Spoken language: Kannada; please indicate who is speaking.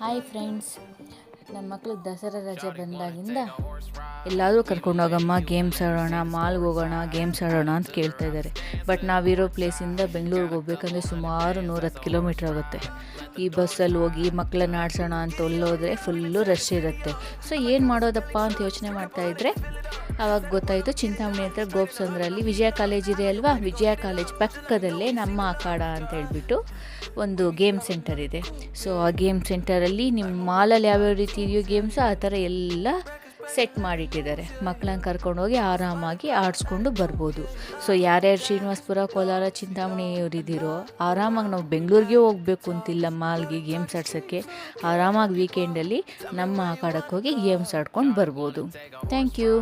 Speaker 1: ಹಾಯ್ ಫ್ರೆಂಡ್ಸ್, ನಮ್ಮ ಮಕ್ಕಳು ದಸರಾ ರಜೆ ಬಂದಾಗಿಂದ ಎಲ್ಲಾದರೂ ಕರ್ಕೊಂಡೋಗಮ್ಮ ಗೇಮ್ಸ್ ಆಡೋಣ, ಮಾಲ್ಗೆ ಹೋಗೋಣ, ಗೇಮ್ಸ್ ಆಡೋಣ ಅಂತ ಕೇಳ್ತಾ ಇದ್ದಾರೆ. ಬಟ್ ನಾವಿರೋ ಪ್ಲೇಸಿಂದ ಬೆಂಗಳೂರಿಗೆ ಹೋಗ್ಬೇಕಂದ್ರೆ ಸುಮಾರು 110 ಕಿಲೋಮೀಟ್ರ್ ಆಗುತ್ತೆ. ಈ ಬಸ್ಸಲ್ಲಿ ಹೋಗಿ ಮಕ್ಕಳನ್ನ ಆಡ್ಸೋಣ ಅಂತ ಹೋದರೆ ಫುಲ್ಲು ರಶ್ ಇರುತ್ತೆ. ಸೊ ಏನು ಮಾಡೋದಪ್ಪ ಅಂತ ಯೋಚನೆ ಮಾಡ್ತಾಯಿದ್ರೆ ಆವಾಗ ಗೊತ್ತಾಯಿತು, ಚಿಂತಾಮಣಿ ಹತ್ರ ಗೋಪ್ಸಂದ್ರಲ್ಲಿ ವಿಜಯ ಕಾಲೇಜ್ ಇದೆ ಅಲ್ವಾ, ವಿಜಯ ಕಾಲೇಜ್ ಪಕ್ಕದಲ್ಲೇ ನಮ್ಮ ಅಖಾಡ ಅಂತ ಹೇಳ್ಬಿಟ್ಟು ಒಂದು ಗೇಮ್ ಸೆಂಟರ್ ಇದೆ. ಸೊ ಆ ಗೇಮ್ ಸೆಂಟರಲ್ಲಿ ನಿಮ್ಮ ಮಾಲಲ್ಲಿ ಯಾವ್ಯಾವ ರೀತಿ ಇದೆಯೋ ಗೇಮ್ಸು ಆ ಥರ ಎಲ್ಲ ಸೆಟ್ ಮಾಡಿಟ್ಟಿದ್ದಾರೆ. ಮಕ್ಕಳನ್ನ ಕರ್ಕೊಂಡೋಗಿ ಆರಾಮಾಗಿ ಆಡಿಸ್ಕೊಂಡು ಬರ್ಬೋದು. ಸೊ ಯಾರ್ಯಾರು ಶ್ರೀನಿವಾಸಪುರ, ಕೋಲಾರ, ಚಿಂತಾಮಣಿ ಇದ್ದೀರೋ ಆರಾಮಾಗಿ ನಾವು ಬೆಂಗಳೂರಿಗೆ ಹೋಗಬೇಕು ಅಂತಿಲ್ಲ ಮಾಲ್ಗೆ ಗೇಮ್ಸ್ ಆಡ್ಸೋಕ್ಕೆ. ಆರಾಮಾಗಿ ವೀಕೆಂಡಲ್ಲಿ ನಮ್ಮ ಅಖಾಡಕ್ಕೆ ಹೋಗಿ ಗೇಮ್ಸ್ ಆಡ್ಕೊಂಡು ಬರ್ಬೋದು. Thank you.